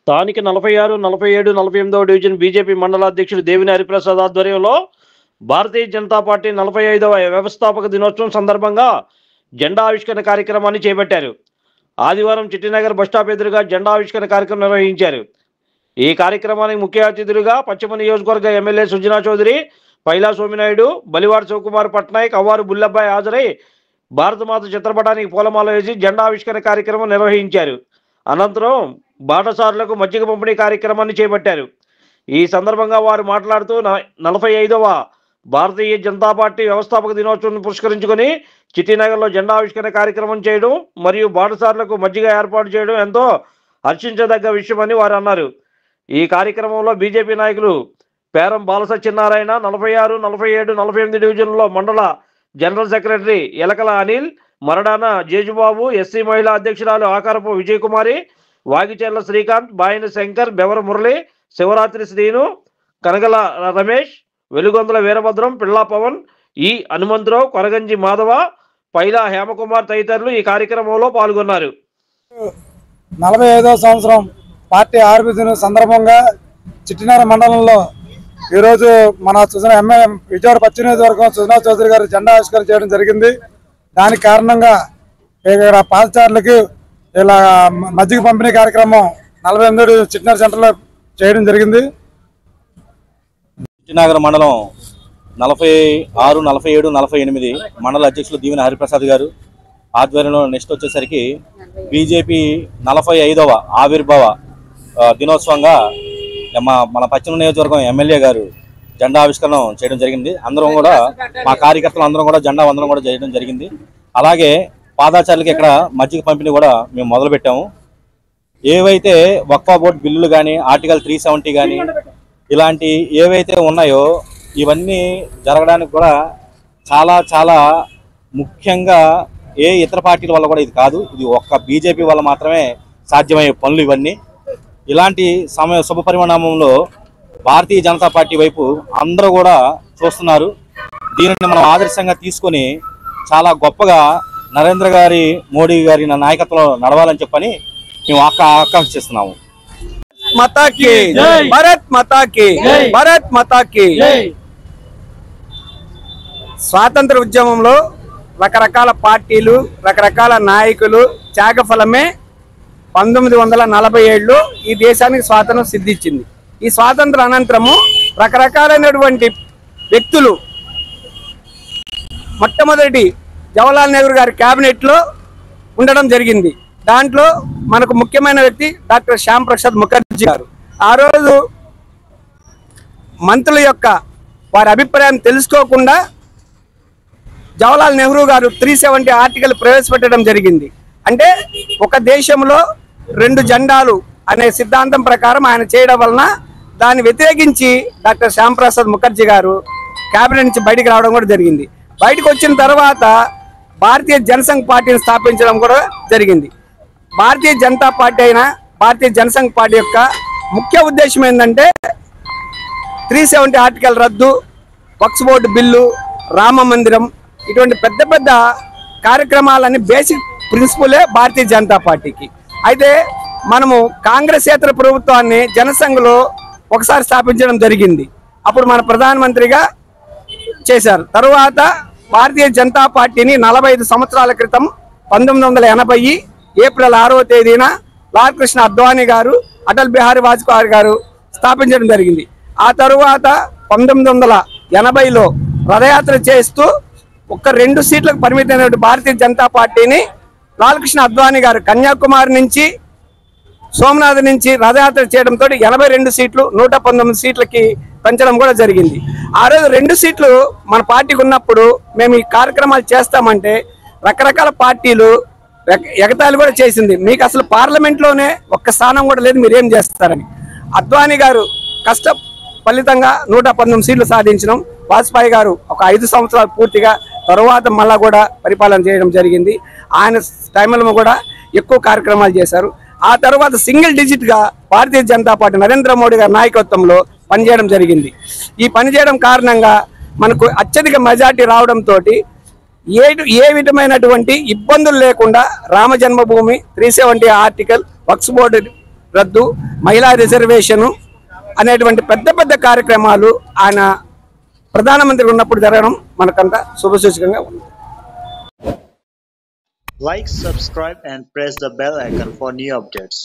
స్థానిక 46, 47, 48వ division BJP మండల అధ్యక్షుడు దేవిని హరిప్రసాద్ ఆధ్వర్యంలో భారతీయ జనతా పార్టీ 45వ వ్యవస్థాపక దినోత్సవం సందర్భంగా జెండా ఆవిష్కరణ కార్యక్రమాన్ని చేపట్టారు. ఆదివారం చిట్టినగర్ బస్టాప్ ఎదురుగా జెండా ఆవిష్కరణ కార్యక్రమం నిర్వహించారు. ఈ కార్యక్రమానికి ముఖ్య అతిథులుగా పశ్చిమ నియోజకవర్గ ఎమ్మెల్యే సుజనా చౌదరి, పైలా సోమినాయుడు, బలివాడ శివకుమార్ పట్నాయక్, అవ్వారు బుల్లబ్బాయి హాజరై భారతమాత చిత్రపటానికి పూలమాల వేసి జెండా ఆవిష్కరణ కార్యక్రమం నిర్వహించారు. అనంతరం బాటసారులకు మజ్జిగ పంపిణీ కార్యక్రమాన్ని చేపట్టారు. ఈ సందర్భంగా వారు మాట్లాడుతూ 45వ భారతీయ జనతా పార్టీ వ్యవస్థాపక దినోత్సవం పురస్కరించుకొని చిట్టినగర్లో జెండా ఆవిష్కరణ కార్యక్రమం చేయడం మరియు బాటసారులకు మజ్జిగ ఏర్పాటు చేయడం ఎంతో హర్షించదగ్గ విషయమని వారు అన్నారు. ఈ కార్యక్రమంలో బీజేపీ నాయకులు పేరం బాలసత్యనారాయణ, 46, 47, 48 డివిజన్లో మండల జనరల్ సెక్రటరీ ఎలకల అనిల్, మరడాన జేజుబాబు, ఎస్సీ మహిళా అధ్యక్షురాలు ఆకారపు విజయకుమారి, వాగిచెర్ల శ్రీకాంత్, బాయిన శంకర్, బెవర మురళి, శివరాత్రి శ్రీను, కనగల రమేష్, వెలుగొందల వీరభద్రం, పిల్లా పవన్, ఈ హనుమంతరావు, కొరగంజి మాధవ, పైలా హేమకుమార్ తదితరులు ఈ కార్యక్రమంలో పాల్గొన్నారు. 45వ సంవత్సరం పార్టీ ఆవిర్భావం సందర్భంగా చిట్టినగర్ మండలంలో ఈరోజు మన ఎమ్మెల్యే విజయవాడ పశ్చిమ నియోజకవర్గం సుజనా చౌదరి గారు జెండా ఆవిష్కరణ చేయడం జరిగింది. దానికి కారణంగా ఇక్కడ పాదచారులకి ఇలా మజ్జిగ పంపిణీ కార్యక్రమం 48 చిట్టినగర్ సెంటర్లో చేయడం జరిగింది. చిట్టినగర్ మండలం 46, 47, 48 మండల అధ్యక్షులు దేవిని హరిప్రసాద్ గారు ఆధ్వర్యంలో నెక్స్ట్ వచ్చేసరికి బీజేపీ 45వ ఆవిర్భావ దినోత్సవంగా మన పశ్చిమ నియోజకవర్గం ఎమ్మెల్యే గారు జెండా ఆవిష్కరణ చేయడం జరిగింది. అందరం కూడా మా కార్యకర్తలు అందరం కూడా జెండా వందనం కూడా చేయడం జరిగింది. అలాగే పాదాచారులకి ఇక్కడ మజ్జిగ పంపిణీ కూడా మేము మొదలుపెట్టాము. ఏవైతే వక్ఫా బోర్డు బిల్లులు కానీ, ఆర్టికల్ 370 కానీ ఇలాంటి ఏవైతే ఉన్నాయో ఇవన్నీ జరగడానికి కూడా చాలా ముఖ్యంగా ఏ ఇతర పార్టీల వల్ల కూడా ఇది కాదు, ఇది ఒక్క బీజేపీ వల్ల మాత్రమే సాధ్యమయ్యే పనులు ఇవన్నీ. ఇలాంటి శుభ పరిణామంలో భారతీయ జనతా పార్టీ వైపు అందరూ కూడా చూస్తున్నారు. దీనిని మనం ఆదర్శంగా తీసుకొని చాలా గొప్పగా నరేంద్ర గారి, మోడీ గారి నాయకత్వంలో నడవాలని చెప్పని మేము ఆకాంక్షిస్తున్నాము. మాతాకి భారత్ మాతాకి భారత్ మాతాకి. స్వాతంత్ర ఉద్యమంలో రకరకాల పార్టీలు, రకరకాల నాయకులు త్యాగఫలమే 1947లో ఈ దేశానికి స్వాతంత్రం సిద్ధించింది. ఈ స్వాతంత్ర అనంతరము రకరకాలైనటువంటి వ్యక్తులు మొట్టమొదటి జవహర్లాల్ నెహ్రూ గారి క్యాబినెట్లో ఉండడం జరిగింది. దాంట్లో మనకు ముఖ్యమైన వ్యక్తి డాక్టర్ శ్యామ్ ప్రసాద్ ముఖర్జీ గారు. ఆ రోజు మంత్రుల యొక్క వారి అభిప్రాయం తెలుసుకోకుండా జవహర్లాల్ నెహ్రూ గారు 370 ఆర్టికల్ ప్రవేశపెట్టడం జరిగింది. అంటే ఒక దేశంలో 2 జెండాలు అనే సిద్ధాంతం ప్రకారం ఆయన చేయడం వలన దాన్ని వ్యతిరేకించి డాక్టర్ శ్యామ్ ప్రసాద్ ముఖర్జీ గారు క్యాబినెట్ నుంచి బయటికి రావడం కూడా జరిగింది. బయటకు వచ్చిన తర్వాత భారతీయ జనసంఘ్ పార్టీని స్థాపించడం కూడా జరిగింది. భారతీయ జనతా పార్టీ అయినా భారతీయ జనసంఘ్ పార్టీ యొక్క ముఖ్య ఉద్దేశం ఏంటంటే 370 ఆర్టికల్ రద్దు, వక్ఫ్ బోర్డు బిల్లు, రామ మందిరం, ఇటువంటి పెద్ద పెద్ద కార్యక్రమాలని బేసిక్ ప్రిన్సిపలే భారతీయ జనతా పార్టీకి. అయితే మనము కాంగ్రెసేతర ప్రభుత్వాన్ని జనసంఘ్లో ఒకసారి స్థాపించడం జరిగింది. అప్పుడు మన ప్రధానమంత్రిగా చేశారు. తరువాత భారతీయ జనతా పార్టీని 45 సంవత్సరాల క్రితం 1980 ఏప్రిల్ 6వ తేదీన లాల్ కృష్ణ అద్వానీ గారు, అటల్ బిహారీ వాజ్పేయి గారు స్థాపించడం జరిగింది. ఆ తరువాత 1980లో రథయాత్ర చేస్తూ ఒక్క 2 సీట్లకు పరిమితమైనటువంటి భారతీయ జనతా పార్టీని లాల్ కృష్ణ అద్వానీ గారు కన్యాకుమారి నుంచి, సోమనాథ్ నుంచి రథయాత్ర చేయడంతో 82 సీట్లు 119 సీట్లకి పెంచడం కూడా జరిగింది. ఆ రోజు 2 సీట్లు మన పార్టీకి ఉన్నప్పుడు మేము ఈ కార్యక్రమాలు చేస్తామంటే రకరకాల పార్టీలు ఎగతాళి కూడా చేసింది. మీకు అసలు పార్లమెంట్లోనే ఒక్క స్థానం కూడా లేదు, మీరేం చేస్తారని. అద్వానీ గారు కష్ట ఫలితంగా 119 సీట్లు సాధించడం, వాజ్పేయి గారు ఒక 5 సంవత్సరాలు పూర్తిగా తరువాత మళ్ళా కూడా పరిపాలన చేయడం జరిగింది. ఆయన టైంలో కూడా ఎక్కువ కార్యక్రమాలు చేశారు. ఆ తర్వాత సింగిల్ డిజిట్గా భారతీయ జనతా పార్టీ నరేంద్ర మోడీ గారి నాయకత్వంలో పనిచేయడం జరిగింది. ఈ పనిచేయడం కారణంగా మనకు అత్యధిక మెజార్టీ రావడంతో ఏ విధమైనటువంటి ఇబ్బందులు లేకుండా రామ జన్మభూమి 370 ఆర్టికల్ వక్ఫ్ బోర్డు రద్దు, మహిళా రిజర్వేషను అనేటువంటి పెద్ద పెద్ద కార్యక్రమాలు ఆయన ప్రధానమంత్రి ఉన్నప్పుడు జరగడం మనకంతా శుభసూచకంగా ఉంది. Like, subscribe and press the bell icon for new updates.